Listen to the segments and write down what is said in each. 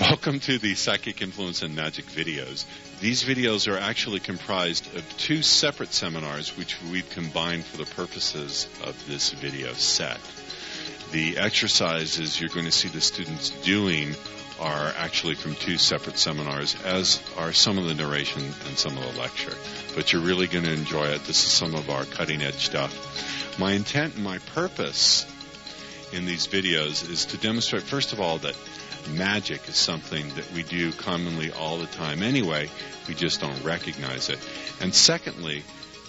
Welcome to the Psychic Influence and Magic videos. These videos are actually comprised of two separate seminars which we've combined for the purposes of this video set. The exercises you're going to see the students doing are actually from two separate seminars, as are some of the narration and some of the lecture. But you're really going to enjoy it. This is some of our cutting-edge stuff. My intent and my purpose in these videos is to demonstrate, first of all, that magic is something that we do commonly all the time anyway, we just don't recognize it. And secondly,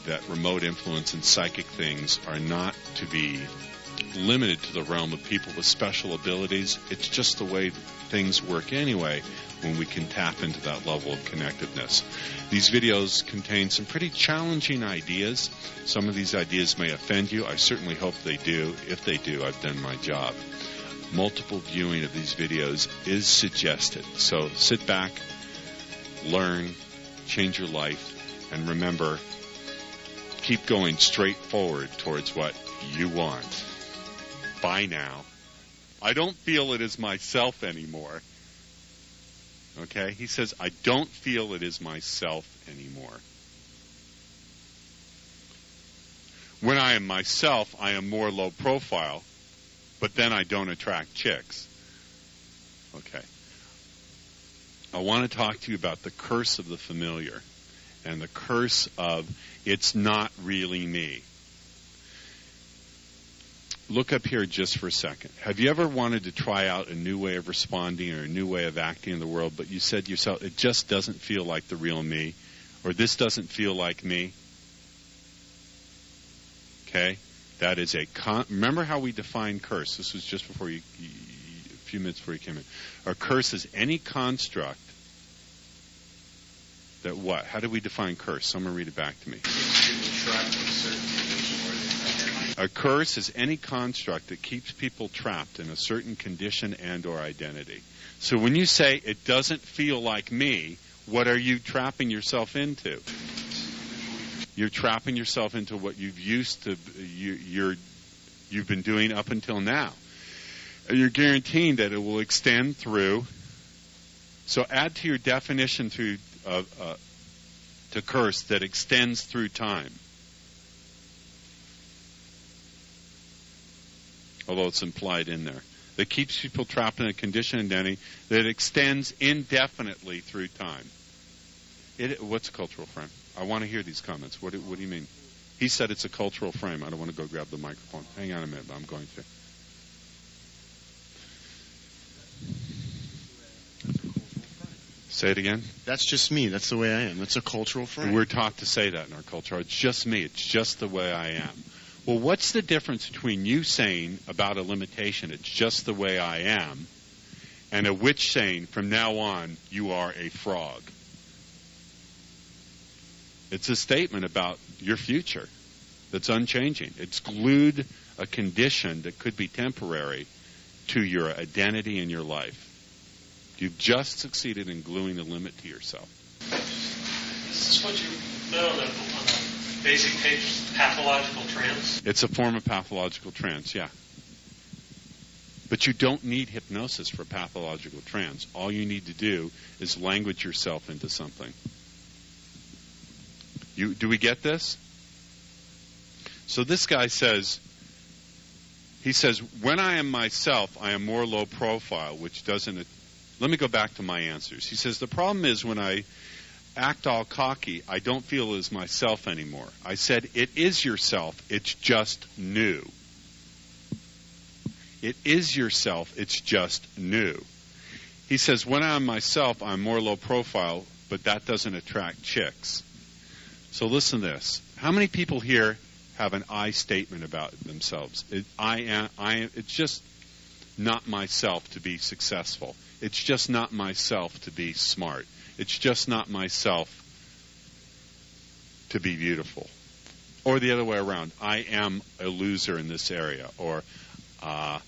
that remote influence and psychic things are not to be limited to the realm of people with special abilities. It's just the way things work anyway when we can tap into that level of connectedness. These videos contain some pretty challenging ideas. Some of these ideas may offend you. I certainly hope they do. If they do, I've done my job. Multiple viewing of these videos is suggested. So sit back, learn, change your life, and remember, keep going straight forward towards what you want. Bye now. I don't feel it is myself anymore. Okay? He says, I don't feel it is myself anymore. When I am myself, I am more low profile. But then I don't attract chicks. Okay. I want to talk to you about the curse of the familiar and the curse of it's not really me. Look up here just for a second. Have you ever wanted to try out a new way of responding or a new way of acting in the world, but you said to yourself, it just doesn't feel like the real me, or this doesn't feel like me? Okay? That is remember how we define curse? This was just before a few minutes before you came in. A curse is any construct that what? How do we define curse? Someone read it back to me. A curse is any construct that keeps people trapped in a certain condition and or identity. So when you say, it doesn't feel like me, what are you trapping yourself into? You're trapping yourself into what you've you've been doing up until now. You're guaranteeing that it will extend through. So add to your definition to curse that extends through time. Although it's implied in there. That keeps people trapped in a condition and identity that extends indefinitely through time. What's a cultural frame? I want to hear these comments. What do you mean? He said it's a cultural frame. I don't want to go grab the microphone. Hang on a minute. I'm going to. Say it again. That's just me. That's the way I am. That's a cultural frame. We're taught to say that in our culture. It's just me. It's just the way I am. Well, what's the difference between you saying about a limitation, it's just the way I am, and a witch saying, from now on, you are a frog? It's a statement about your future that's unchanging. It's glued a condition that could be temporary to your identity in your life. You've just succeeded in gluing a limit to yourself. Is this what you meant on the basic page, pathological trance? It's a form of pathological trance, yeah. But you don't need hypnosis for pathological trance. All you need to do is language yourself into something. Do we get this? So this guy says, when I am myself, I am more low profile, which doesn't... Let me go back to my answers. He says, the problem is when I act all cocky, I don't feel as myself anymore. I said, it is yourself, it's just new. It is yourself, it's just new. He says, when I'm myself, I'm more low profile, but that doesn't attract chicks. So listen to this. How many people here have an I statement about themselves? It's just not myself to be successful. It's just not myself to be smart. It's just not myself to be beautiful. Or the other way around. I am a loser in this area. Or I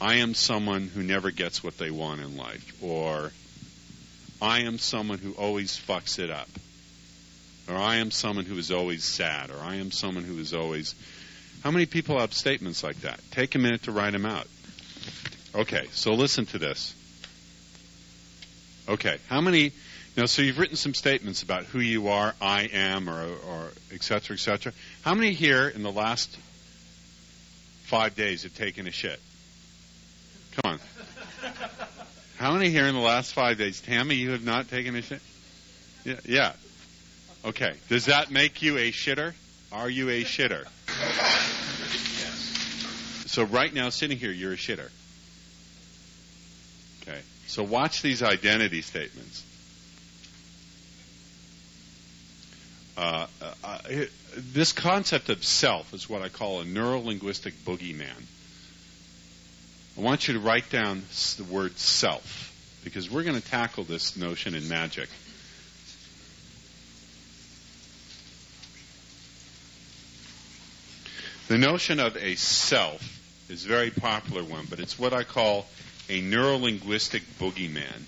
am someone who never gets what they want in life. Or I am someone who always fucks it up. Or I am someone who is always sad. Or I am someone who is always... How many people have statements like that? Take a minute to write them out. Okay, so listen to this. Okay. How many? Now, so you've written some statements about who you are, I am, or et cetera, et cetera. How many here in the last 5 days have taken a shit? Come on. How many here in the last 5 days? Tammy, you have not taken a shit? Yeah. Okay. Does that make you a shitter? Are you a shitter? Yes. So right now, sitting here, you're a shitter. Okay. So watch these identity statements. This concept of self is what I call a neuro-linguistic boogeyman. I want you to write down the word self, because we're going to tackle this notion in magic. The notion of a self is a very popular one, but it's what I call a neuro-linguistic boogeyman.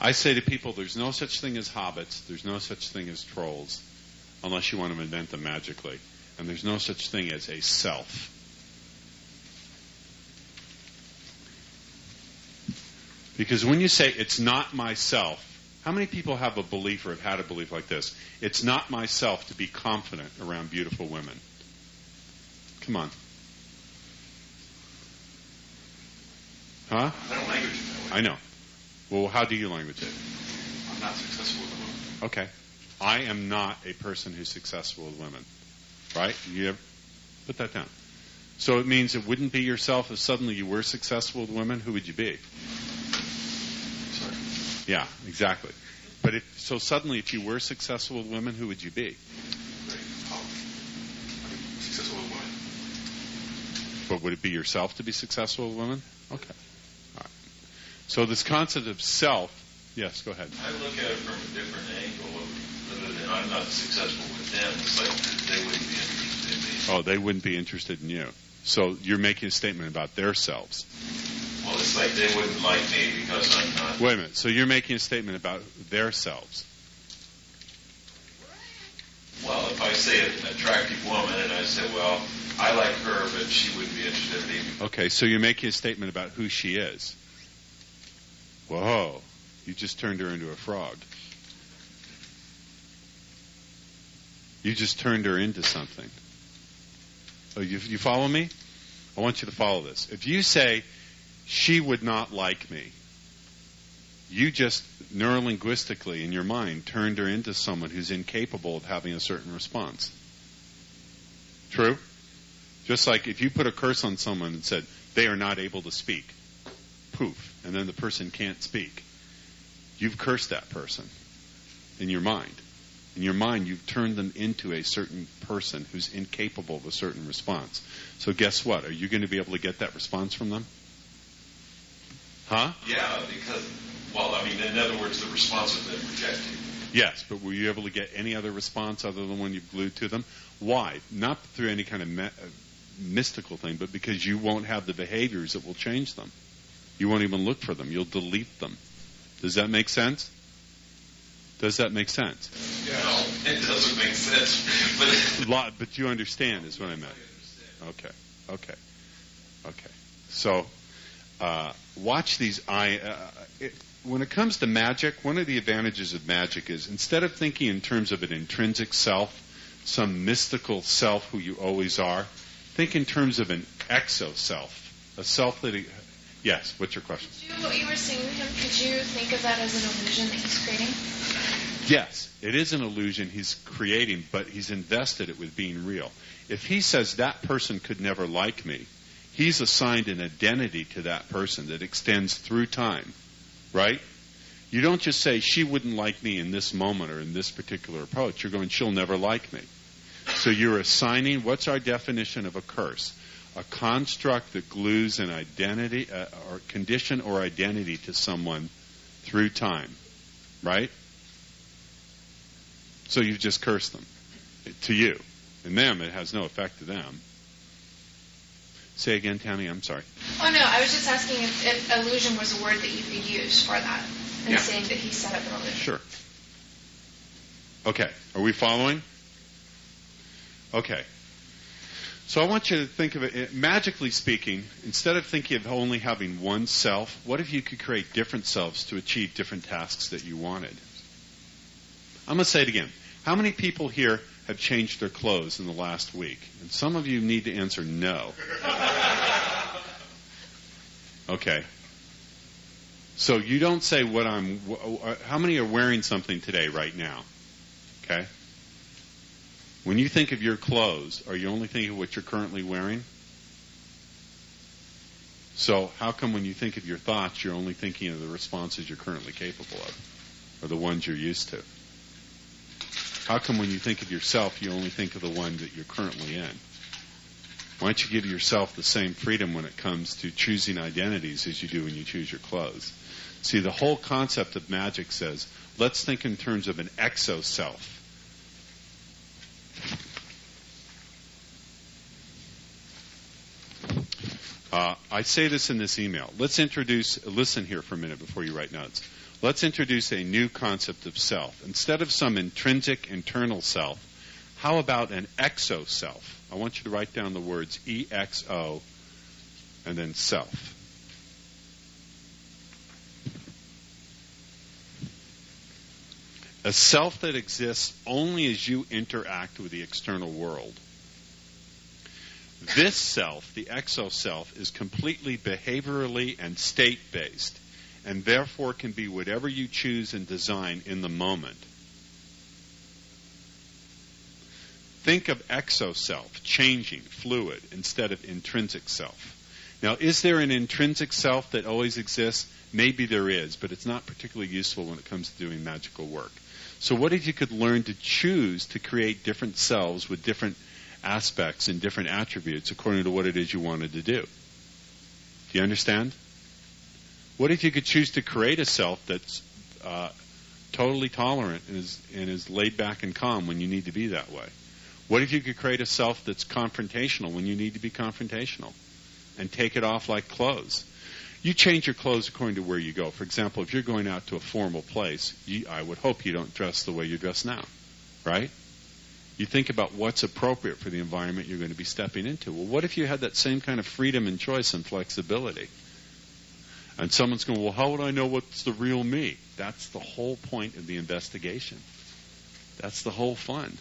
I say to people, there's no such thing as hobbits, there's no such thing as trolls, unless you want to invent them magically. And there's no such thing as a self. Because when you say, it's not myself, how many people have a belief or have had a belief like this? It's not myself to be confident around beautiful women. Come on. Huh? I don't language it that way. I know. Well, how do you language it? I'm not successful with a woman. Okay. I am not a person who's successful with women. Right? You ever put that down. So it means it wouldn't be yourself if suddenly you were successful with women. Who would you be? Sorry. Yeah, exactly. But so suddenly if you were successful with women, who would you be? Successful with women. But would it be yourself to be successful with women? Okay. All right. So this concept of self, yes, go ahead. I look at it from a different angle. Other than I'm not successful with them, it's like they wouldn't be interested in me. Oh, they wouldn't be interested in you. So you're making a statement about their selves. Well, it's like they wouldn't like me because I'm not. Wait a minute. So you're making a statement about their selves. Well, if I say an attractive woman and I say, well, I like her, but she wouldn't be interested in me. Okay, so you're making a statement about who she is. Whoa. You just turned her into a frog. You just turned her into something. Oh, you follow me? I want you to follow this. If you say, she would not like me, you just neurolinguistically in your mind turned her into someone who's incapable of having a certain response. True? Just like if you put a curse on someone and said, they are not able to speak, poof, and then the person can't speak. You've cursed that person in your mind. In your mind, you've turned them into a certain person who's incapable of a certain response. So guess what? Are you going to be able to get that response from them? Huh? Yeah, because, well, I mean, in other words, the response has been rejected. Yes, but were you able to get any other response other than one you've glued to them? Why? Not through any kind of mystical thing, but because you won't have the behaviors that will change them. You won't even look for them. You'll delete them. Does that make sense? Does that make sense? Yeah. No, it doesn't make sense. But you understand is what I meant. Okay. So watch these. When it comes to magic, one of the advantages of magic is instead of thinking in terms of an intrinsic self, some mystical self who you always are, think in terms of an exo-self, a self that... Yes, what's your question? What you were saying to him, could you think of that as an illusion that he's creating? Yes, it is an illusion he's creating, but he's invested it with being real. If he says that person could never like me, he's assigned an identity to that person that extends through time, right? You don't just say, she wouldn't like me in this moment or in this particular approach. You're going, she'll never like me. So you're assigning, what's our definition of a curse? A construct that glues an identity or condition or identity to someone through time, right? So you've just cursed them to you. In them, it has no effect to them. Say again, Tammy, I'm sorry. Oh, no, I was just asking if illusion was a word that you could use for that and saying that he set up an illusion. Sure. Okay, are we following? Okay, So I want you to think of it, magically speaking, instead of thinking of only having one self, what if you could create different selves to achieve different tasks that you wanted? I'm going to say it again. How many people here have changed their clothes in the last week? And some of you need to answer no. Okay. So you don't say how many are wearing something today, right now? Okay. When you think of your clothes, are you only thinking of what you're currently wearing? So how come when you think of your thoughts, you're only thinking of the responses you're currently capable of, or the ones you're used to? How come when you think of yourself, you only think of the one that you're currently in? Why don't you give yourself the same freedom when it comes to choosing identities as you do when you choose your clothes? See, the whole concept of magic says, let's think in terms of an exo-self. I say this in this email. Listen here for a minute before you write notes. Let's introduce a new concept of self. Instead of some intrinsic internal self, how about an exo-self? I want you to write down the words EXO and then self. A self that exists only as you interact with the external world. This self, the exo-self, is completely behaviorally and state-based, and therefore can be whatever you choose and design in the moment. Think of exo-self, changing, fluid, instead of intrinsic self. Now, is there an intrinsic self that always exists? Maybe there is, but it's not particularly useful when it comes to doing magical work. So what if you could learn to choose to create different selves with different aspects and different attributes according to what it is you wanted to do? Do you understand? What if you could choose to create a self that's totally tolerant and is laid back and calm when you need to be that way? What if you could create a self that's confrontational when you need to be confrontational and take it off like clothes? You change your clothes according to where you go. For example, if you're going out to a formal place, I would hope you don't dress the way you dress now, right? You think about what's appropriate for the environment you're going to be stepping into. Well, what if you had that same kind of freedom and choice and flexibility? And someone's going, well, how would I know what's the real me? That's the whole point of the investigation. That's the whole fun.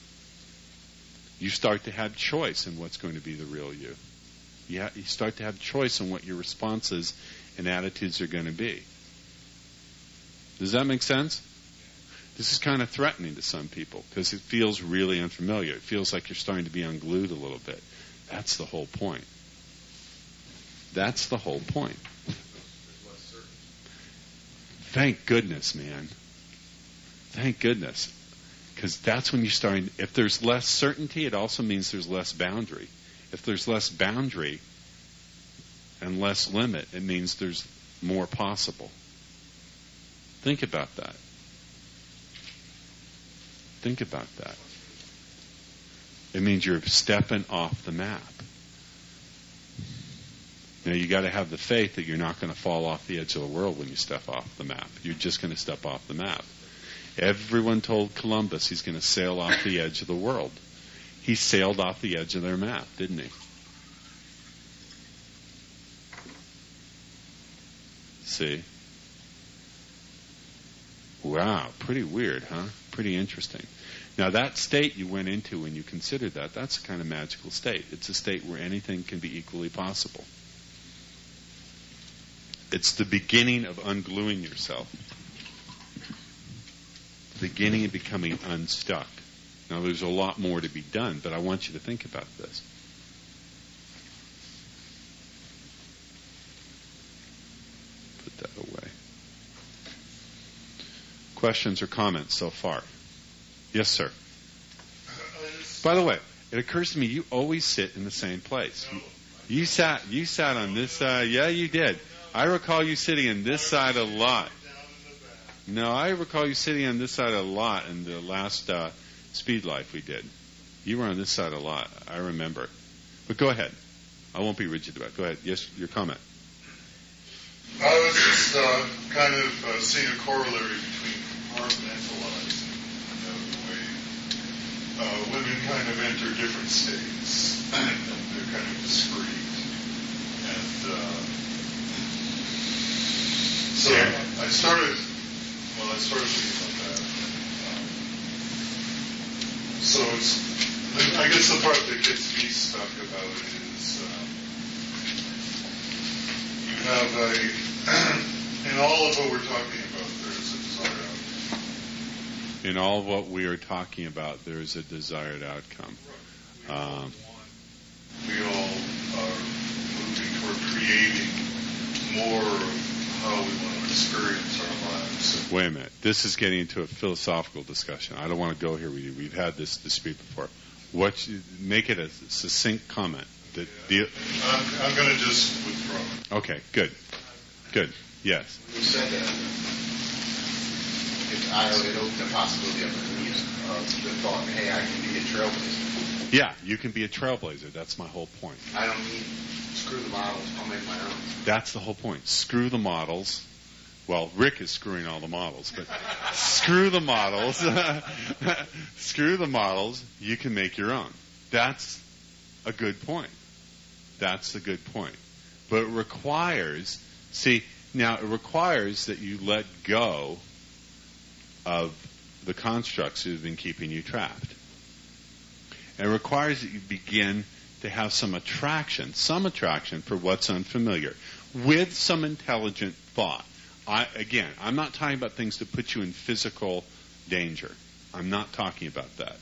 You start to have choice in what's going to be the real you. You start to have choice in what your responses and attitudes are going to be. Does that make sense? This is kind of threatening to some people because it feels really unfamiliar. It feels like you're starting to be unglued a little bit. That's the whole point. That's the whole point. Thank goodness, man. Thank goodness. Because that's when you're starting. If there's less certainty, it also means there's less boundary. If there's less boundary and less limit, it means there's more possible. Think about that. Think about that. It means you're stepping off the map. Now, you got to have the faith that you're not going to fall off the edge of the world when you step off the map. You're just going to step off the map. Everyone told Columbus he's going to sail off the edge of the world. He sailed off the edge of their map, didn't he? See? Wow, pretty weird, huh? Pretty interesting. Now, that state you went into when you considered that, that's a kind of magical state. It's a state where anything can be equally possible. It's the beginning of ungluing yourself. The beginning of becoming unstuck. Now, there's a lot more to be done, but I want you to think about this. Put that away. Questions or comments so far? Yes, sir. By the way, it occurs to me you always sit in the same place. You sat on this side. Yeah, you did. I recall you sitting on this side a lot. No, I recall you sitting on this side a lot in the last Speed Life we did. You were on this side a lot. I remember. But go ahead. I won't be rigid about it. Go ahead. Yes, your comment. I was just kind of seeing a corollary between compartmentalizing, the way women kind of enter different states. kind of discreet. And so I started thinking about that. So I guess the part that gets me stuck about it is you have in all of what we're talking about, there's a desired outcome. In all of what we are talking about, there is a desired outcome. We all are moving toward creating more of how we want to experience our lives. Wait a minute. This is getting into a philosophical discussion. I don't want to go here with you. We've had this dispute before. Make it a succinct comment. I'm going to just withdraw it. Okay, good. Good. Yes. You said that it opened the possibility of the thought, hey, I can be a trailblazer. Yeah, you can be a trailblazer. That's my whole point. I don't need screw the models. I'll make my own. That's the whole point. Screw the models. Well, Rick is screwing all the models, but screw the models. Screw the models. You can make your own. That's a good point. That's a good point. But it requires that you let go of the constructs that have been keeping you trapped. It requires that you begin to have some attraction for what's unfamiliar, with some intelligent thought. I'm not talking about things that put you in physical danger. I'm not talking about that.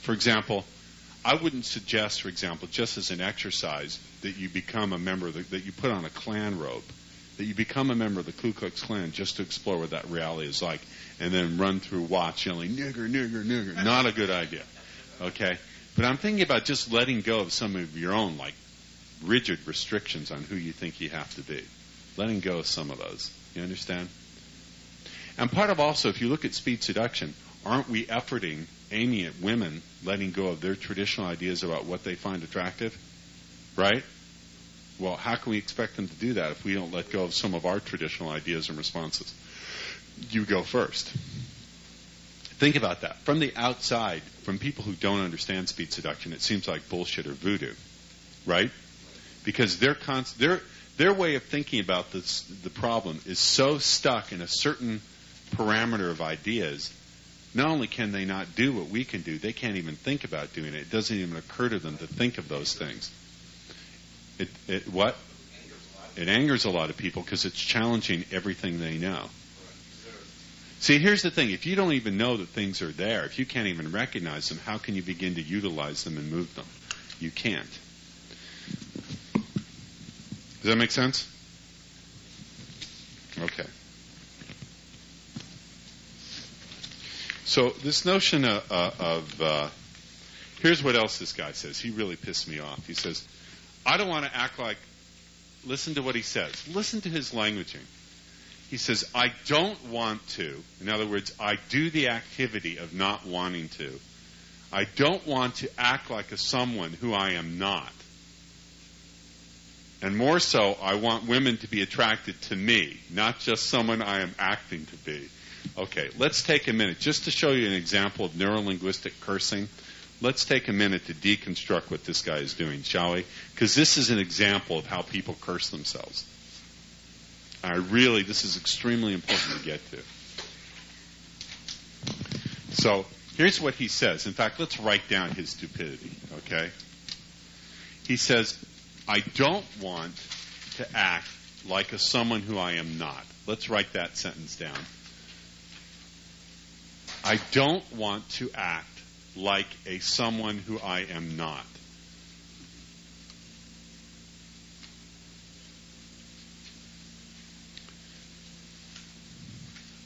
For example, I wouldn't suggest, just as an exercise, that you become a member that you put on a Klan robe, that you become a member of the Ku Klux Klan just to explore what that reality is like, and then run through Watts yelling, nigger, nigger, nigger. Not a good idea. Okay? But I'm thinking about just letting go of some of your own, rigid restrictions on who you think you have to be. Letting go of some of those. You understand? And part of also, if you look at speed seduction, aren't we aiming at women letting go of their traditional ideas about what they find attractive? Right? Well, how can we expect them to do that if we don't let go of some of our traditional ideas and responses? You go first. Think about that. From the outside, from people who don't understand speed seduction, it seems like bullshit or voodoo. Right? Because their way of thinking about the problem is so stuck in a certain parameter of ideas. Not only can they not do what we can do, they can't even think about doing it. It doesn't even occur to them to think of those things. It angers a lot of people because it's challenging everything they know. See, here's the thing. If you don't even know that things are there, if you can't even recognize them, how can you begin to utilize them and move them? You can't. Does that make sense? Okay. So this notion of here's what else this guy says. He really pissed me off. He says, I don't want to act like, listen to what he says. Listen to his languaging. He says, I don't want to. In other words, I do the activity of not wanting to. I don't want to act like someone who I am not. And more so, I want women to be attracted to me, not just someone I am acting to be. Okay, let's take a minute. Just to show you an example of neurolinguistic cursing, let's take a minute to deconstruct what this guy is doing, shall we? Because this is an example of how people curse themselves. This is extremely important to get to. So, here's what he says. In fact, let's write down his stupidity, okay? He says, I don't want to act like someone who I am not. Let's write that sentence down. I don't want to act like someone who I am not.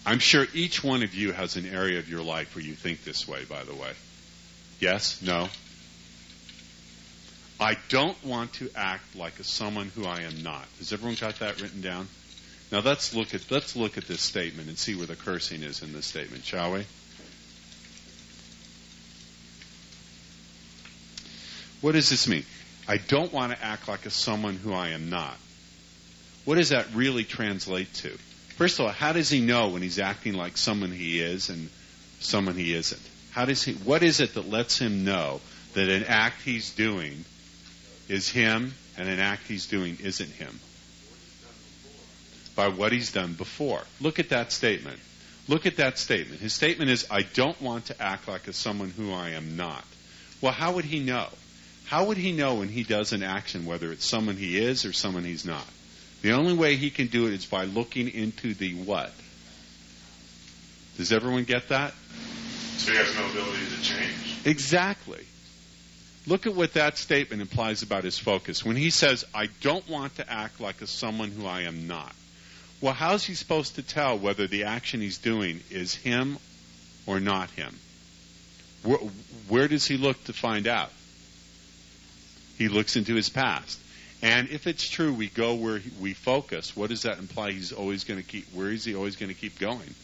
I'm sure each one of you has an area of your life where you think this way, by the way. Yes? No? I don't want to act like someone who I am not. Has everyone got that written down? Now let's look at this statement and see where the cursing is in this statement, shall we? What does this mean? I don't want to act like someone who I am not. What does that really translate to? First of all, how does he know when he's acting like someone he is and someone he isn't? What is it that lets him know that an act he's doing is him and an act he's doing isn't him. By what he's done before. Look at that statement. Look at that statement. His statement is, I don't want to act like someone who I am not. Well, how would he know? How would he know when he does an action whether it's someone he is or someone he's not? The only way he can do it is by looking into the what? Does everyone get that? So he has no ability to change. Exactly. Look at what that statement implies about his focus. When he says, I don't want to act like someone who I am not. Well, how's he supposed to tell whether the action he's doing is him or not him? Where does he look to find out? He looks into his past. And if it's true, we go where we focus. What does that imply? He's always going to keep. Where is he always going to keep going?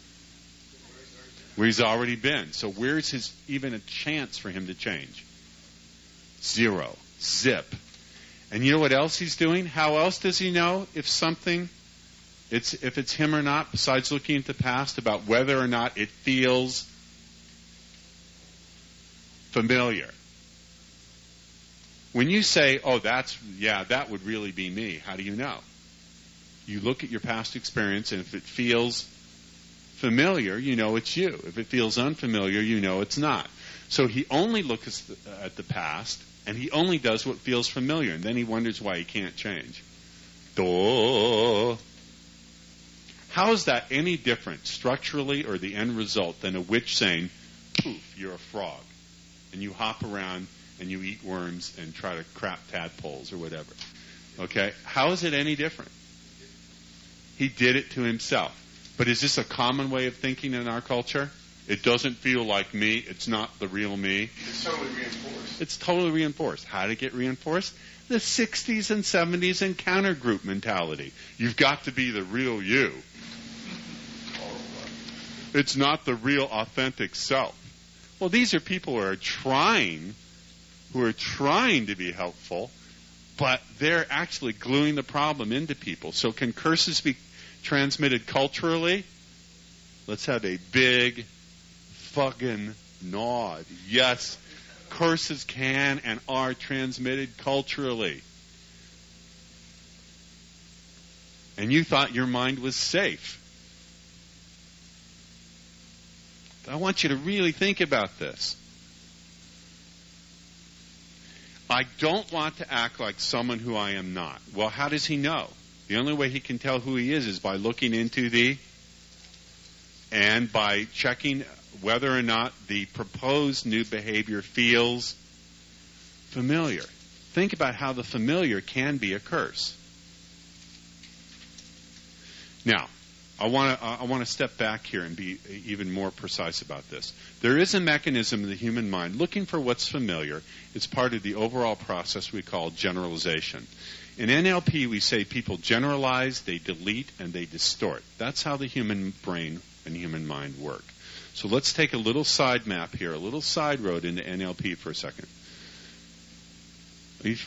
Where he's already been. So where's his even a chance for him to change? Zero. Zip. And you know what else he's doing? How else does he know if it's him or not, besides looking at the past, about whether or not it feels familiar? When you say, oh, that would really be me, how do you know? You look at your past experience, and if it feels familiar, you know it's you. If it feels unfamiliar, you know it's not. So he only looks at the past, and he only does what feels familiar, and then he wonders why he can't change. Duh. How is that any different structurally or the end result than a witch saying, poof, you're a frog, and you hop around and you eat worms and try to crap tadpoles or whatever? Okay? How is it any different? He did it to himself. But is this a common way of thinking in our culture? It doesn't feel like me. It's not the real me. It's totally reinforced. It's totally reinforced. How did it get reinforced? The 60s and 70s encounter group mentality. You've got to be the real you. It's not the real authentic self. Well, these are people who are trying to be helpful, but they're actually gluing the problem into people. So can curses be transmitted culturally? Let's have a big fucking nod. Yes, curses can and are transmitted culturally. And you thought your mind was safe. I want you to really think about this. I don't want to act like someone who I am not. Well, how does he know? The only way he can tell who he is by looking into and by checking whether or not the proposed new behavior feels familiar. Think about how the familiar can be a curse. Now, I want to step back here and be even more precise about this. There is a mechanism in the human mind looking for what's familiar. It's part of the overall process we call generalization. In NLP, we say people generalize, they delete, and they distort. That's how the human brain and human mind work. So let's take a little side map here, a little side road into NLP for a second.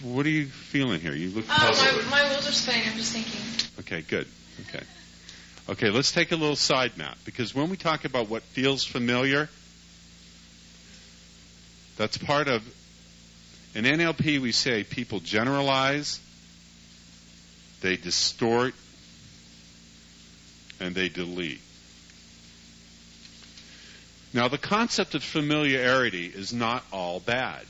What are you feeling here? You look puzzled. My wheels are spinning. I'm just thinking. Okay, good. Okay, let's take a little side map, because when we talk about what feels familiar, that's part of, in NLP we say people generalize, they distort, and they delete. Now, the concept of familiarity is not all bad.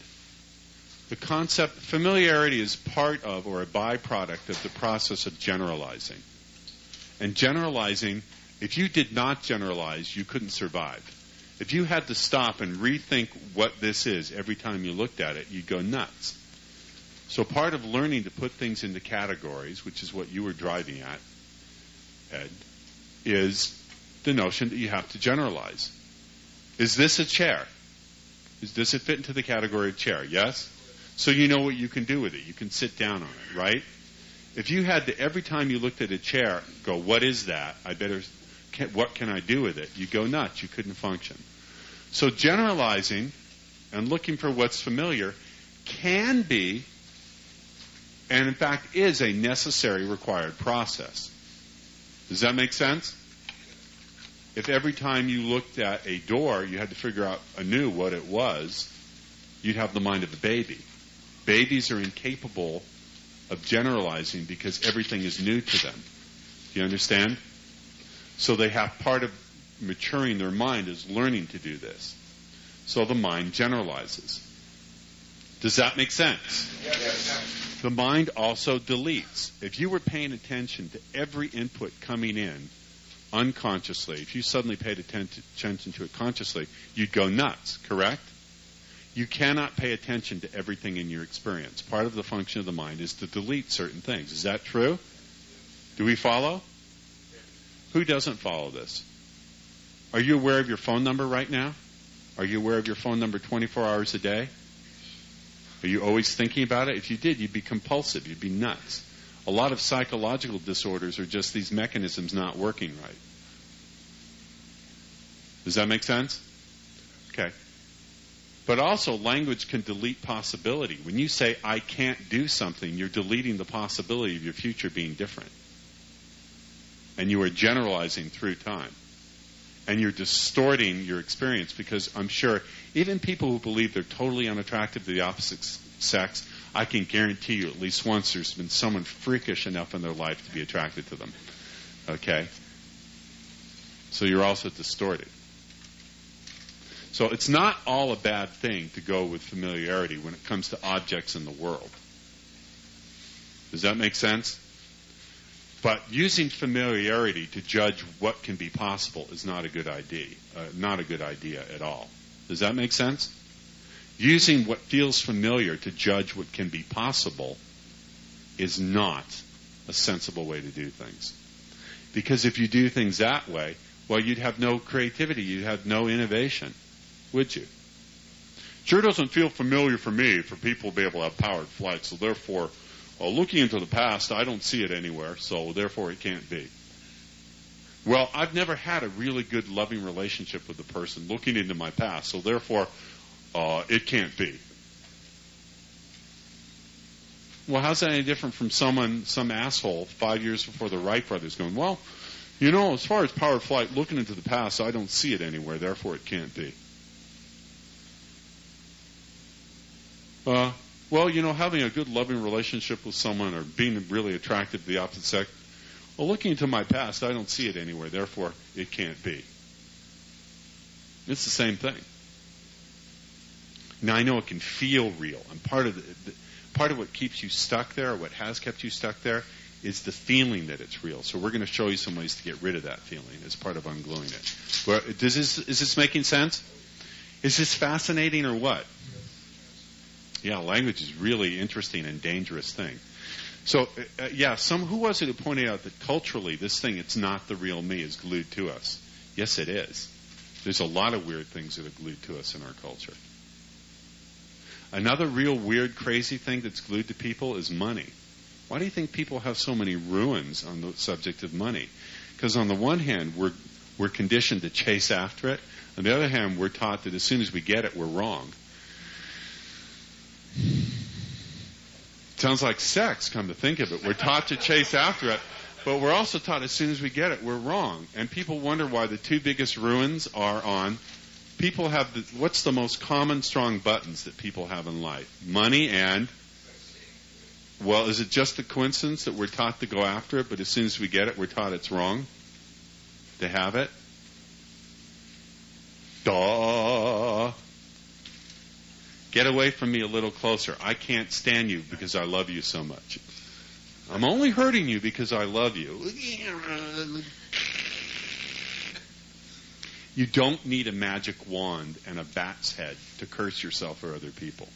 The concept, familiarity is part of or a byproduct of the process of generalizing. And generalizing, if you did not generalize, you couldn't survive. If you had to stop and rethink what this is every time you looked at it, you'd go nuts. So part of learning to put things into categories, which is what you were driving at, Ed, is the notion that you have to generalize. Is this a chair? Does it fit into the category of chair? Yes? So you know what you can do with it. You can sit down on it, right? If you had to, every time you looked at a chair, go, what is that? What can I do with it? You go nuts. You couldn't function. So generalizing and looking for what's familiar can be, and in fact is, a necessary required process. Does that make sense? If every time you looked at a door, you had to figure out anew what it was, you'd have the mind of a baby. Babies are incapable of generalizing because everything is new to them. Do you understand? So they have part of maturing their mind is learning to do this. So the mind generalizes. Does that make sense? Yes. The mind also deletes. If you were paying attention to every input coming in unconsciously, if you suddenly paid attention to it consciously, you'd go nuts, correct? You cannot pay attention to everything in your experience. Part of the function of the mind is to delete certain things. Is that true? Do we follow? Who doesn't follow this? Are you aware of your phone number right now? Are you aware of your phone number 24 hours a day? Are you always thinking about it? If you did, you'd be compulsive. You'd be nuts. A lot of psychological disorders are just these mechanisms not working right. Does that make sense? Okay. But also, language can delete possibility. When you say, I can't do something, you're deleting the possibility of your future being different. And you are generalizing through time. And you're distorting your experience because I'm sure even people who believe they're totally unattractive to the opposite sex, I can guarantee you at least once there's been someone freakish enough in their life to be attracted to them. Okay? So you're also distorted. So it's not all a bad thing to go with familiarity when it comes to objects in the world. Does that make sense? But using familiarity to judge what can be possible is not a good idea. Not a good idea at all. Does that make sense? Using what feels familiar to judge what can be possible is not a sensible way to do things. Because if you do things that way, well, you'd have no creativity. You'd have no innovation. Would you? Sure doesn't feel familiar for me for people to be able to have powered flights, so therefore, looking into the past, I don't see it anywhere, so therefore it can't be. Well, I've never had a really good, loving relationship with a person looking into my past, so therefore it can't be. Well, how's that any different from some asshole 5 years before the Wright brothers going, well, you know, as far as powered flight, looking into the past, I don't see it anywhere, therefore it can't be. Well, you know, having a good, loving relationship with someone or being really attracted to the opposite sex, well, looking into my past, I don't see it anywhere, therefore it can't be. It's the same thing. Now, I know it can feel real, and part of what keeps you stuck there, or what has kept you stuck there, is the feeling that it's real. So we're going to show you some ways to get rid of that feeling as part of ungluing it. Well, is this making sense? Is this fascinating or what? Yeah, language is really interesting and dangerous thing. So, who was it who pointed out that culturally this thing, it's not the real me, is glued to us? Yes, it is. There's a lot of weird things that are glued to us in our culture. Another real weird, crazy thing that's glued to people is money. Why do you think people have so many ruins on the subject of money? Because on the one hand, we're conditioned to chase after it. On the other hand, we're taught that as soon as we get it, we're wrong. Sounds like sex, come to think of it. We're taught to chase after it, but we're also taught as soon as we get it, we're wrong. And people wonder why the two biggest ruins are on. People have what's the most common strong buttons that people have in life? Money and, well, is it just a coincidence that we're taught to go after it, but as soon as we get it, we're taught it's wrong to have it? Duh. Get away from me a little closer. I can't stand you because I love you so much. I'm only hurting you because I love you. You don't need a magic wand and a bat's head to curse yourself or other people.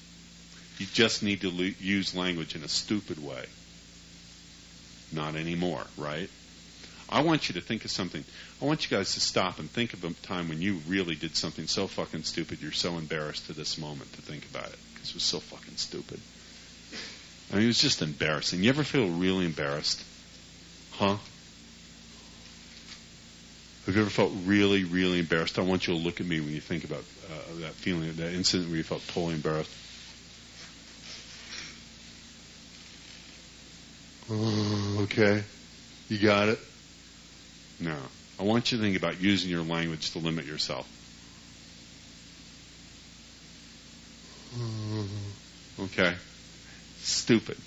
You just need to use language in a stupid way. Not anymore, right? I want you to think of something. I want you guys to stop and think of a time when you really did something so fucking stupid you're so embarrassed to this moment to think about it. Because it was so fucking stupid. I mean, it was just embarrassing. You ever feel really embarrassed? Huh? Have you ever felt really, really embarrassed? I want you to look at me when you think about that feeling, that incident where you felt totally embarrassed. Oh, okay. You got it? No. I want you to think about using your language to limit yourself. Okay? Stupid.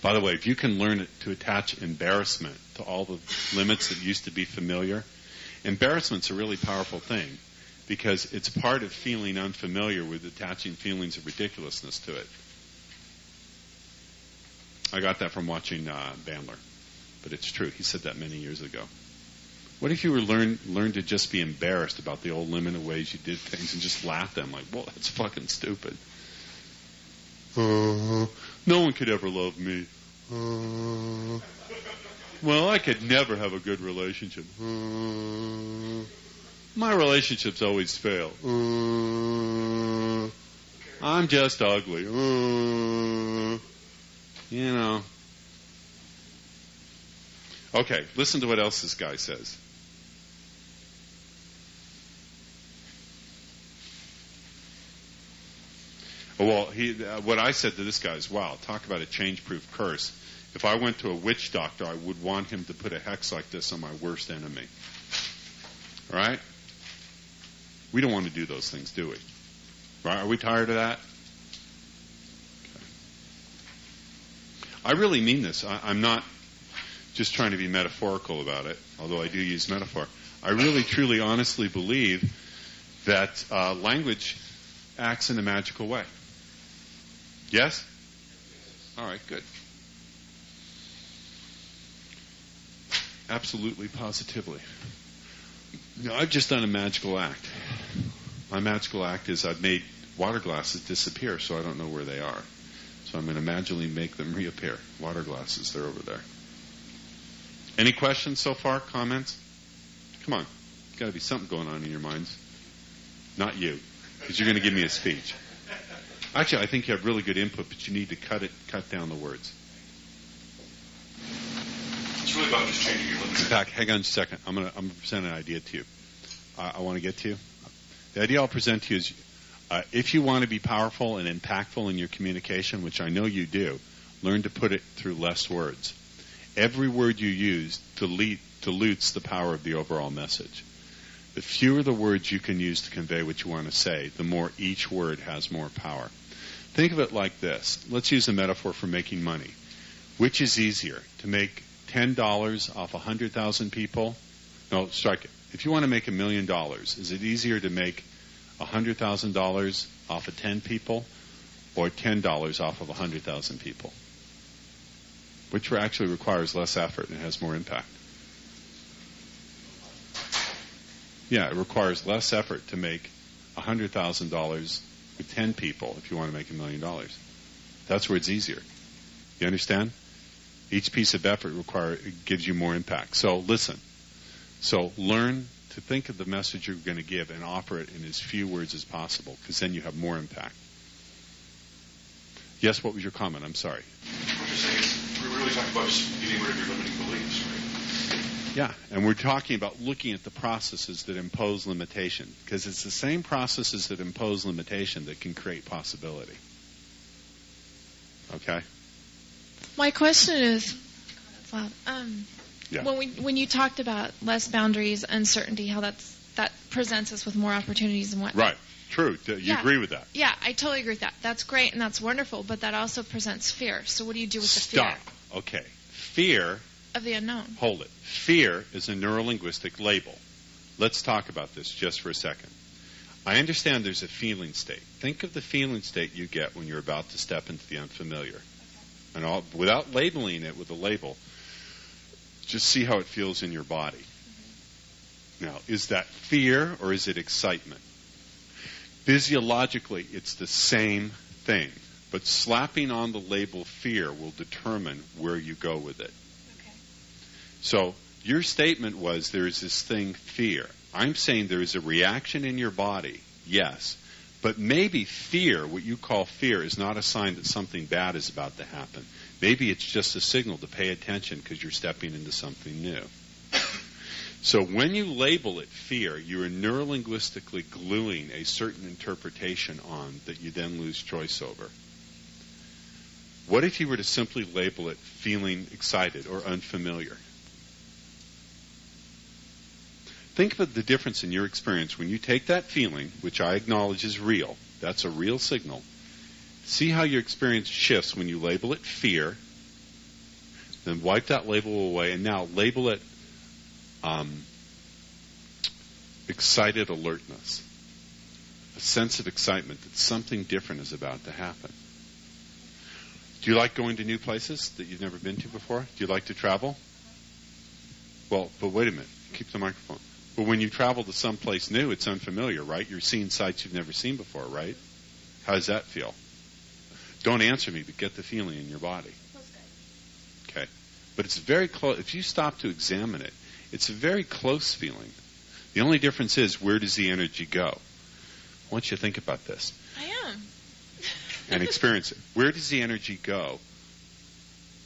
By the way, if you can learn to attach embarrassment to all the limits that used to be familiar, embarrassment's a really powerful thing because it's part of feeling unfamiliar with attaching feelings of ridiculousness to it. I got that from watching Bandler, but it's true. He said that many years ago. What if you were learn to just be embarrassed about the old limited ways you did things and just laugh at them like, well, that's fucking stupid. No one could ever love me. Well, I could never have a good relationship. My relationships always fail. I'm just ugly. You know. Okay, listen to what else this guy says. Well, what I said to this guy is, wow, talk about a change-proof curse. If I went to a witch doctor, I would want him to put a hex like this on my worst enemy. All right? We don't want to do those things, do we? Right? Are we tired of that? Okay. I really mean this. I'm not just trying to be metaphorical about it, although I do use metaphor. I really, truly, honestly believe that language acts in a magical way. Yes? All right, good. Absolutely, positively. No, I've just done a magical act. My magical act is I've made water glasses disappear so I don't know where they are. So I'm going to magically make them reappear. Water glasses, they're over there. Any questions so far? Comments? Come on. There's got to be something going on in your minds. Not you, because you're going to give me a speech. Actually, I think you have really good input, but you need to cut down the words. It's really about just changing your limits. In fact, hang on a second. I'm going to present an idea to you. I want to get to you. The idea I'll present to you is if you want to be powerful and impactful in your communication, which I know you do, learn to put it through less words. Every word you use dilutes the power of the overall message. The fewer the words you can use to convey what you want to say, the more each word has more power. Think of it like this. Let's use a metaphor for making money. Which is easier, to make $10 off 100,000 people? No, strike it. If you want to make $1 million, is it easier to make $100,000 off of 10 people or $10 off of 100,000 people? Which actually requires less effort and has more impact? Yeah, it requires less effort to make $100,000 with 10 people if you want to make $1 million. That's where it's easier. You understand? Each piece of effort gives you more impact. So listen. So learn to think of the message you're going to give and offer it in as few words as possible, because then you have more impact. Yes, what was your comment? I'm sorry. What you're saying is we're really talking about just getting rid of your limiting beliefs, right? Yeah, and we're talking about looking at the processes that impose limitation, because it's the same processes that impose limitation that can create possibility. Okay? My question is, Yeah. when you talked about less boundaries, uncertainty, how that presents us with more opportunities and whatnot. Right. True. You agree with that? Yeah, I totally agree with that. That's great and that's wonderful, but that also presents fear. So what do you do with the fear? Stop. Okay. Fear. Of the unknown. Hold it. Fear is a neurolinguistic label. Let's talk about this just for a second. I understand there's a feeling state. Think of the feeling state you get when you're about to step into the unfamiliar. And without labeling it with a label, just see how it feels in your body. Now, is that fear or is it excitement? Physiologically, it's the same thing. But slapping on the label fear will determine where you go with it. Okay. So your statement was there is this thing, fear. I'm saying there is a reaction in your body, yes. But maybe fear, what you call fear, is not a sign that something bad is about to happen. Maybe it's just a signal to pay attention because you're stepping into something new. So when you label it fear, you are neurolinguistically gluing a certain interpretation on that you then lose choice over. What if you were to simply label it feeling excited or unfamiliar? Think of the difference in your experience when you take that feeling, which I acknowledge is real, that's a real signal, See how your experience shifts when you label it fear. Then wipe that label away, and now label it excited alertness. A sense of excitement that something different is about to happen. Do you like going to new places that you've never been to before? Do you like to travel? Well, but wait a minute. Keep the microphone. But when you travel to some place new, it's unfamiliar, right? You're seeing sights you've never seen before, right? How does that feel? Don't answer me, but get the feeling in your body. Okay. But it's very close. If you stop to examine it, it's a very close feeling. The only difference is, where does the energy go? I want you to think about this. I am. And experience it. Where does the energy go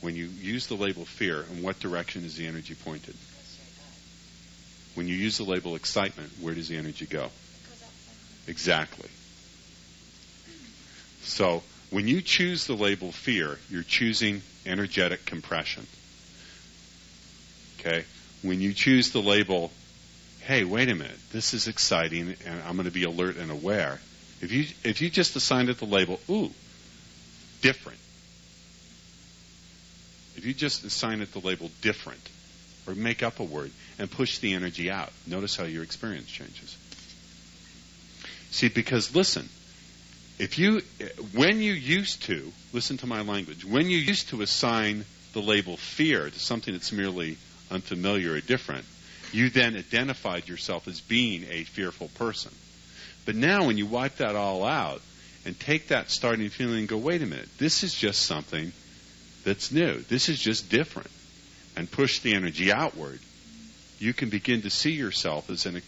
when you use the label fear, and what direction is the energy pointed? When you use the label excitement, where does the energy go? Exactly. So, when you choose the label fear, you're choosing energetic compression. Okay? When you choose the label, hey, wait a minute, this is exciting and I'm going to be alert and aware. If you just assigned it the label, ooh, different. If you just assign it the label different, or make up a word and push the energy out, notice how your experience changes. See, because listen, when you used to, listen to my language, when you used to assign the label fear to something that's merely unfamiliar or different, you then identified yourself as being a fearful person. But now when you wipe that all out and take that starting feeling and go, wait a minute, this is just something that's new. This is just different. And push the energy outward, you can begin to see yourself as an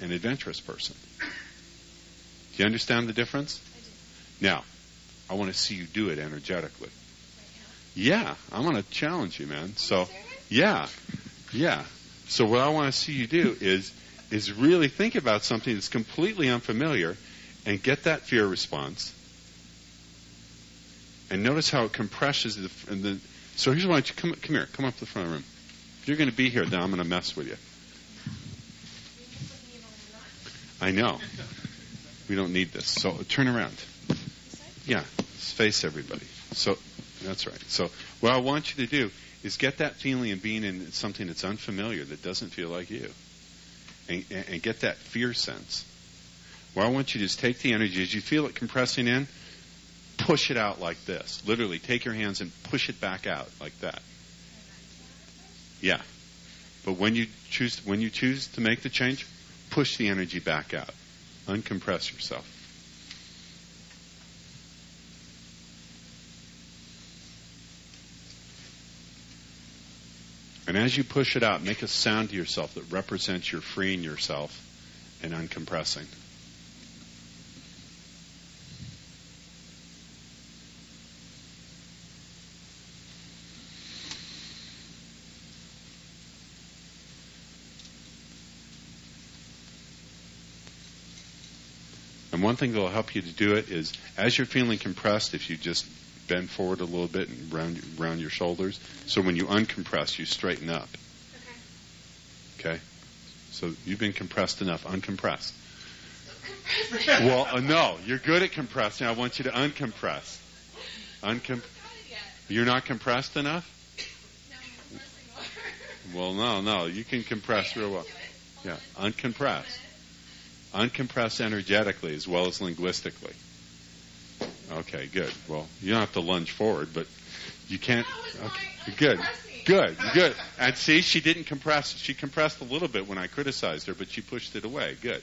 adventurous person. Do you understand the difference? I do. Now, I want to see you do it energetically. Yeah, I'm going to challenge you, man. So, yeah. So what I want to see you do is really think about something that's completely unfamiliar and get that fear response. And notice how it compresses so here's why don't you come here, come up to the front of the room. If you're going to be here, then I'm going to mess with you. I know. We don't need this. So turn around. Yeah, face everybody. So that's right. So what I want you to do is get that feeling of being in something that's unfamiliar, that doesn't feel like you, and get that fear sense. What I want you to do is take the energy as you feel it compressing in, push it out like this. Literally, take your hands and push it back out like that. Yeah. But when you choose to make the change, push the energy back out. Uncompress yourself. And as you push it out, make a sound to yourself that represents your freeing yourself and uncompressing. And one thing that will help you to do it is, as you're feeling compressed, if you just bend forward a little bit and round your shoulders, so when you uncompress, you straighten up. Okay? So you've been compressed enough. Uncompress. Well, no, you're good at compressing. I want you to uncompress. You're not compressed enough? Well, no, you can compress real well. Yeah, uncompress. Uncompress energetically as well as linguistically. Okay, good. Well, you don't have to lunge forward, but you can't. Okay, good. And see, she didn't compress. She compressed a little bit when I criticized her, but she pushed it away. Good.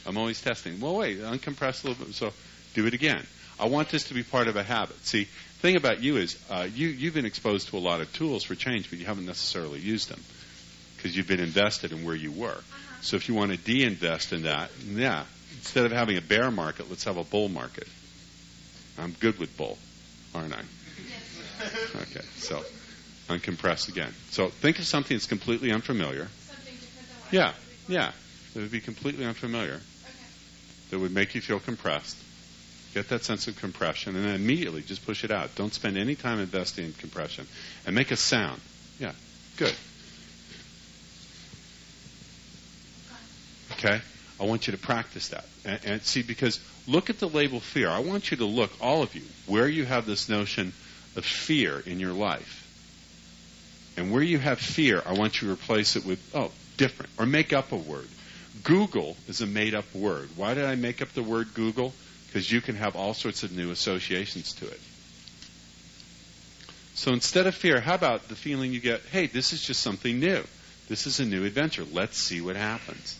I'm always testing. Well, wait, uncompress a little bit. So do it again. I want this to be part of a habit. See, the thing about you is you've been exposed to a lot of tools for change, but you haven't necessarily used them because you've been invested in where you were. So if you want to de-invest in that, yeah, instead of having a bear market, let's have a bull market. I'm good with bull, aren't I? Okay, so uncompress again. So think of something that's completely unfamiliar. Something different than what Yeah. That would be completely unfamiliar. Okay. That would make you feel compressed. Get that sense of compression, and then immediately just push it out. Don't spend any time investing in compression. And make a sound. Yeah, good. Okay? I want you to practice that. And see, because look at the label fear. I want you to look, all of you, where you have this notion of fear in your life. And where you have fear, I want you to replace it with, different, or make up a word. Google is a made-up word. Why did I make up the word Google? Because you can have all sorts of new associations to it. So instead of fear, how about the feeling you get, hey, this is just something new. This is a new adventure. Let's see what happens.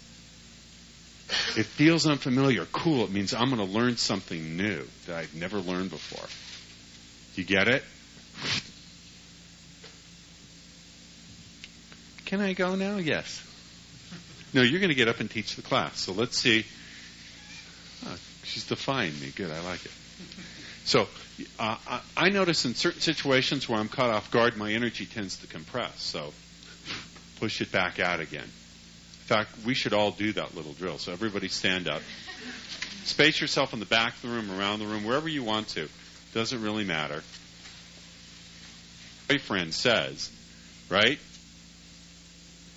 It feels unfamiliar. Cool. It means I'm going to learn something new that I've never learned before. You get it? Can I go now? Yes. No, you're going to get up and teach the class. So let's see. Oh, she's defying me. Good. I like it. So I notice in certain situations where I'm caught off guard, my energy tends to compress. So push it back out again. In fact, we should all do that little drill. So everybody stand up. Space yourself in the back of the room, around the room, wherever you want to. Doesn't really matter. My friend says, right?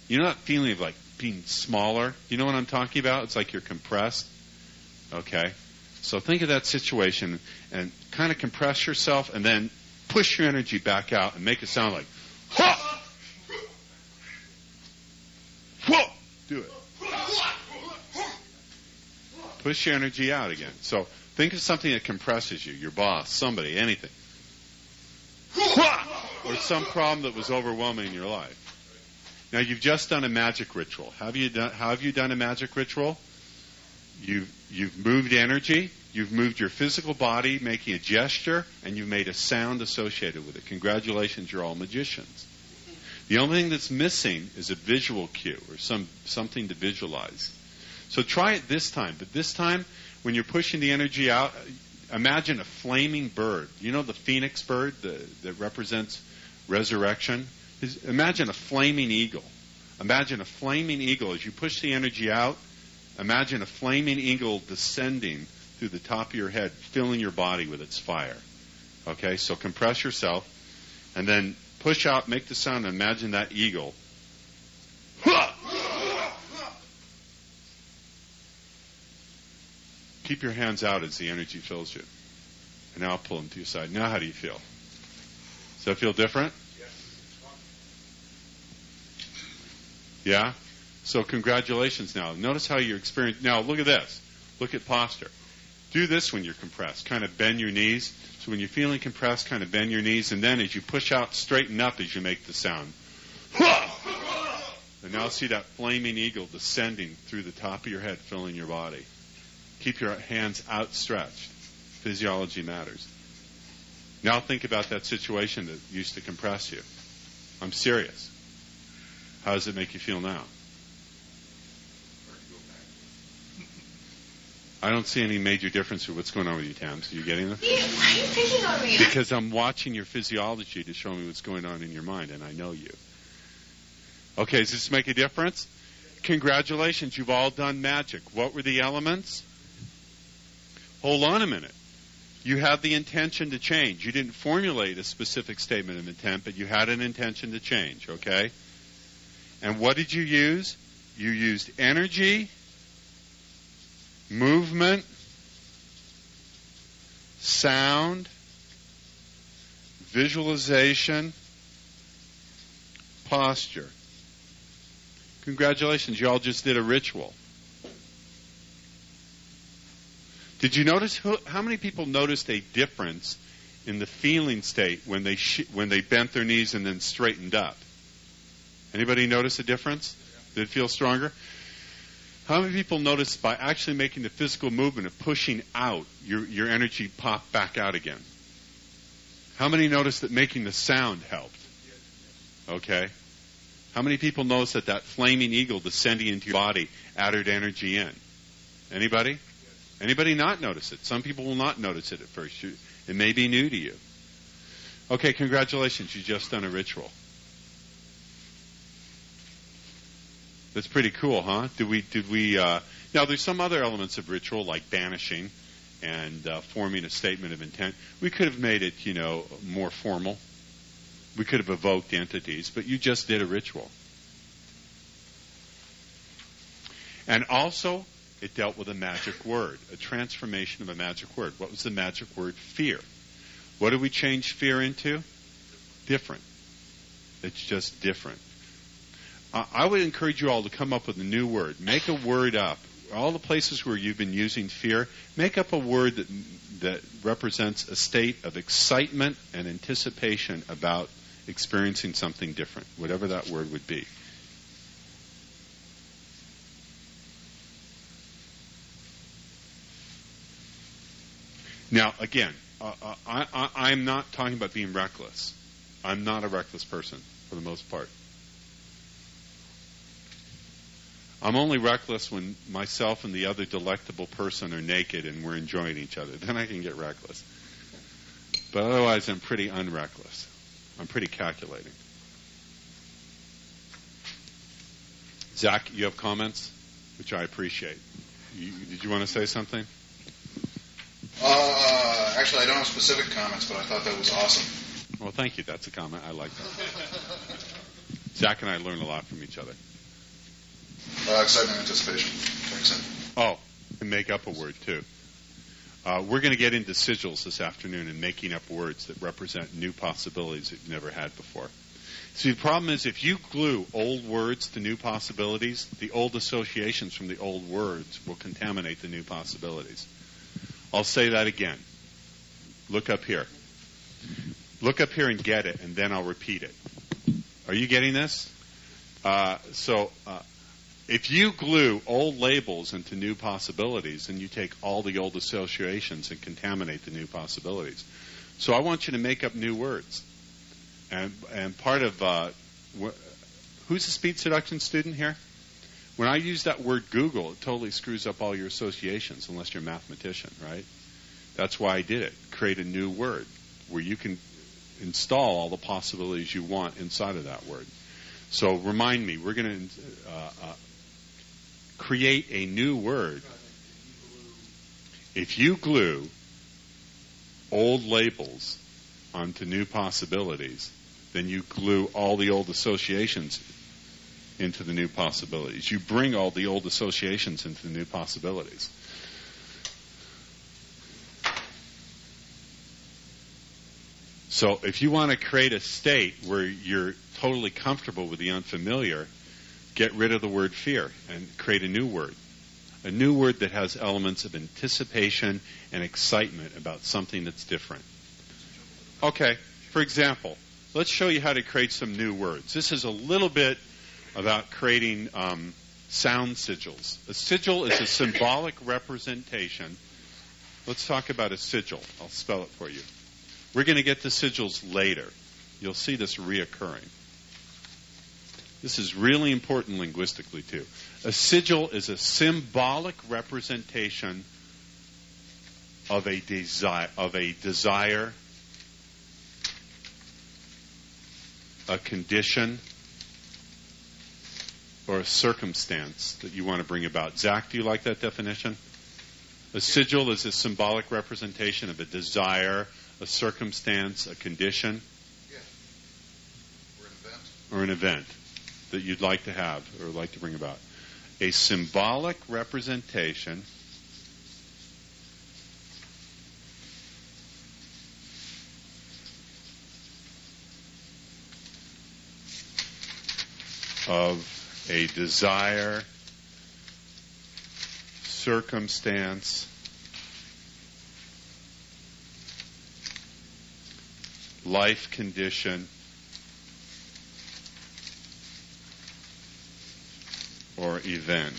You know that feeling of like being smaller? You know what I'm talking about? It's like you're compressed. Okay? So think of that situation and kind of compress yourself and then push your energy back out and make it sound like, ha! Whoa! Do it. Push your energy out again. So think of something that compresses you, your boss, somebody, anything. Or some problem that was overwhelming in your life. Now you've just done a magic ritual. How have you done a magic ritual? You've moved energy, you've moved your physical body, making a gesture, and you've made a sound associated with it. Congratulations, you're all magicians. The only thing that's missing is a visual cue or something to visualize. So try it this time. But this time, when you're pushing the energy out, imagine a flaming bird. You know the phoenix bird that represents resurrection? Imagine a flaming eagle. Imagine a flaming eagle. As you push the energy out, imagine a flaming eagle descending through the top of your head, filling your body with its fire. Okay, so compress yourself, and then push out, make the sound, and imagine that eagle. Keep your hands out as the energy fills you. And now I'll pull them to your side. Now how do you feel? Does that feel different? Yeah? So congratulations now. Notice how you're experiencing. Now look at this. Look at posture. Do this when you're compressed. Kind of bend your knees. So when you're feeling compressed, kind of bend your knees. And then as you push out, straighten up as you make the sound. And now see that flaming eagle descending through the top of your head, filling your body. Keep your hands outstretched. Physiology matters. Now think about that situation that used to compress you. I'm serious. How does it make you feel now? I don't see any major difference with what's going on with you, Tams. Are you getting this? Why are you picking on me? Because I'm watching your physiology to show me what's going on in your mind, and I know you. Okay, does this make a difference? Congratulations, you've all done magic. What were the elements? Hold on a minute. You had the intention to change. You didn't formulate a specific statement of intent, but you had an intention to change, okay? And what did you use? You used energy, movement, sound, visualization, posture. Congratulations, you all just did a ritual. Did you notice how many people noticed a difference in the feeling state when they bent their knees and then straightened up? Anybody notice a difference? Did it feel stronger? How many people noticed by actually making the physical movement of pushing out, your energy popped back out again? How many noticed that making the sound helped? Okay. How many people noticed that flaming eagle descending into your body added energy in? Anybody? Anybody not notice it? Some people will not notice it at first. It may be new to you. Okay, congratulations. You just done a ritual. That's pretty cool, huh? Did we? Now, there's some other elements of ritual, like banishing and forming a statement of intent. We could have made it, more formal. We could have evoked entities, but you just did a ritual. And also, It dealt with a magic word, a transformation of a magic word. What was the magic word? Fear. What did we change fear into? Different. It's just different. I would encourage you all to come up with a new word. Make a word up. All the places where you've been using fear, make up a word that represents a state of excitement and anticipation about experiencing something different, whatever that word would be. Now, again, I'm not talking about being reckless. I'm not a reckless person, for the most part. I'm only reckless when myself and the other delectable person are naked and we're enjoying each other. Then I can get reckless. But otherwise, I'm pretty unreckless. I'm pretty calculating. Zach, you have comments, which I appreciate. Did you want to say something? Actually, I don't have specific comments, but I thought that was awesome. Well, thank you. That's a comment. I like that. Zach and I learn a lot from each other. Excitement and anticipation. Thanks. Oh, and make up a word, too. We're going to get into sigils this afternoon and making up words that represent new possibilities that you've never had before. See, the problem is if you glue old words to new possibilities, the old associations from the old words will contaminate the new possibilities. I'll say that again. Look up here. Look up here and get it, and then I'll repeat it. Are you getting this? If you glue old labels into new possibilities, then you take all the old associations and contaminate the new possibilities. So I want you to make up new words. And part of who's a speech seduction student here? When I use that word Google, it totally screws up all your associations, unless you're a mathematician, right? That's why I did it. Create a new word where you can install all the possibilities you want inside of that word. So remind me, we're going to create a new word. If you glue old labels onto new possibilities, then you glue all the old associations into the new possibilities. You bring all the old associations into the new possibilities. So if you want to create a state where you're totally comfortable with the unfamiliar, get rid of the word fear and create a new word. A new word that has elements of anticipation and excitement about something that's different. Okay, for example, let's show you how to create some new words. This is a little bit about creating sound sigils. A sigil is a symbolic representation. Let's talk about a sigil. I'll spell it for you. We're going to get to sigils later. You'll see this reoccurring. This is really important linguistically, too. A sigil is a symbolic representation of a desire, a condition, or a circumstance that you want to bring about. Zach, do you like that definition? A sigil is a symbolic representation of a desire, a circumstance, a condition, or an event that you'd like to have or like to bring about. A symbolic representation of a desire, circumstance, life condition, or event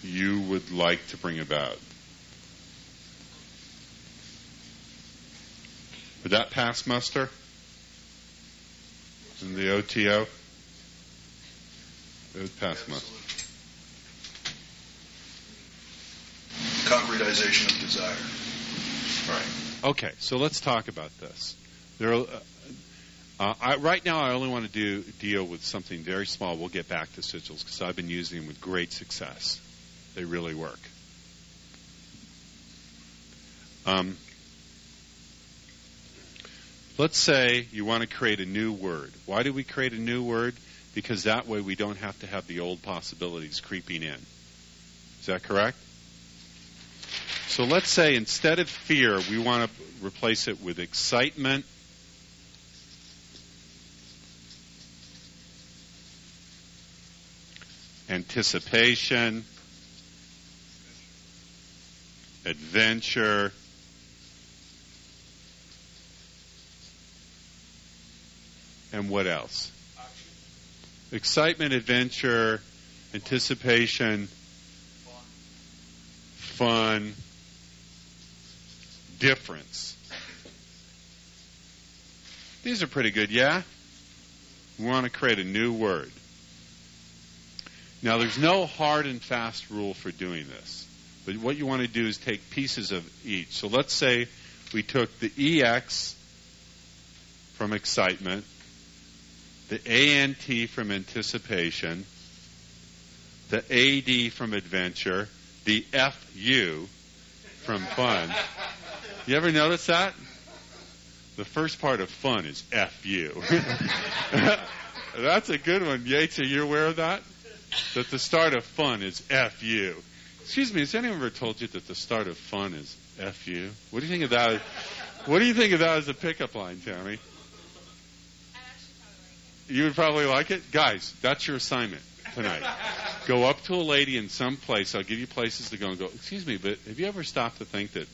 you would like to bring about. Would that pass muster in the OTO? It would pass muster. Concretization of desire. Right. Okay, so let's talk about this. Right now, I only want to deal with something very small. We'll get back to sigils because I've been using them with great success. They really work. Let's say you want to create a new word. Why do we create a new word? because that way we don't have to have the old possibilities creeping in. Is that correct? So let's say instead of fear, we want to replace it with excitement, anticipation, adventure, and what else? Excitement, adventure, anticipation, fun, difference. These are pretty good, yeah? We want to create a new word. Now, there's no hard and fast rule for doing this. But what you want to do is take pieces of each. So let's say we took the EX from excitement, the ANT from anticipation, the AD from adventure, the FU from fun. You ever notice that? The first part of fun is FU. That's a good one. Yates, are you aware of that? That the start of fun is FU. Excuse me, has anyone ever told you that the start of fun is FU? What do you think of that? What do you think of that as a pickup line, Tammy? You would probably like it? Guys, that's your assignment tonight. Go up to a lady in some place. I'll give you places to go and go, excuse me, but have you ever stopped to think that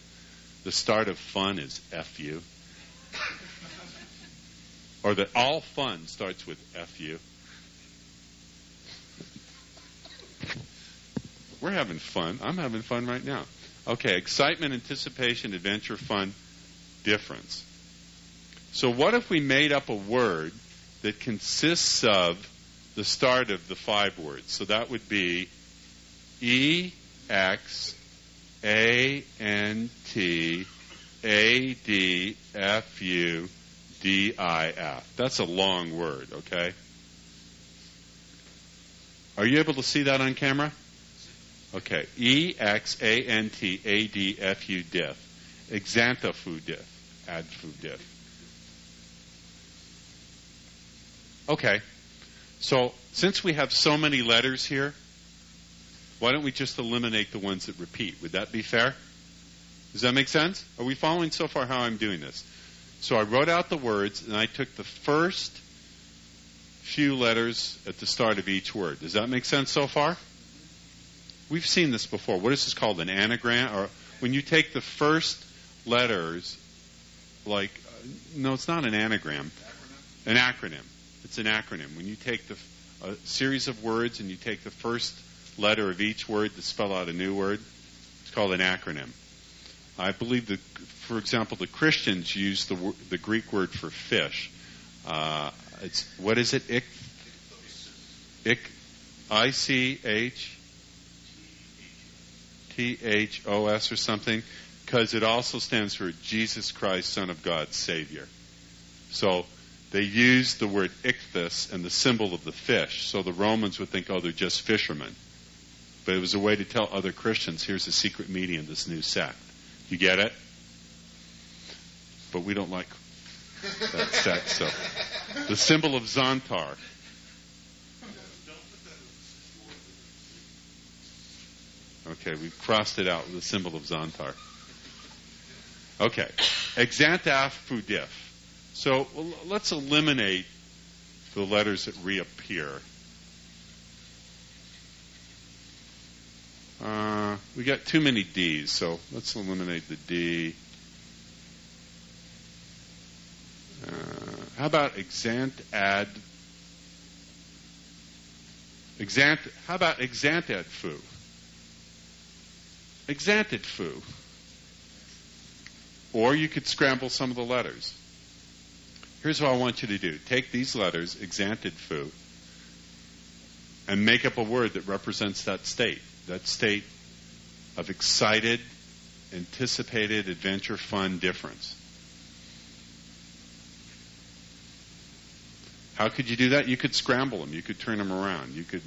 the start of fun is FU? Or that all fun starts with FU? We're having fun. I'm having fun right now. Okay, excitement, anticipation, adventure, fun, difference. So what if we made up a word that consists of the start of the 5 words? So that would be EX, ANT, AD, FU, DIF. That's a long word, okay? Are you able to see that on camera? Okay. EX, ANT, AD, FU, DIF. Exantha-fu diff. Ad-fu diff. Okay. So, since we have so many letters here, why don't we just eliminate the ones that repeat? Would that be fair? Does that make sense? Are we following so far how I'm doing this? So I wrote out the words, and I took the first few letters at the start of each word. Does that make sense so far? We've seen this before. What is this called? An anagram? Or when you take the first letters, like, no, it's not an anagram. An acronym. It's an acronym. When you take a series of words and you take the first letter of each word to spell out a new word, it's called an acronym. I believe that, for example, the Christians use the Greek word for fish. It's, what is it? ICHTHOS or something, because it also stands for Jesus Christ, Son of God, Savior. So they use the word ichthys and the symbol of the fish. So the Romans would think, oh, they're just fishermen. But it was a way to tell other Christians, here's a secret meeting in this new sect. You get it? But we don't like that sect. So the symbol of Xantar. Okay, we've crossed it out with the symbol of Xantar. Okay. Exantaf fudif. So let's eliminate the letters that reappear. We got too many D's, so let's eliminate the D. How about exantad? How about exantadfu? Exantadfu. Or you could scramble some of the letters. Here's what I want you to do. Take these letters, exantadfu, and make up a word that represents that state of excited, anticipated, adventure, fun, difference. How could you do that? You could scramble them. You could turn them around. You could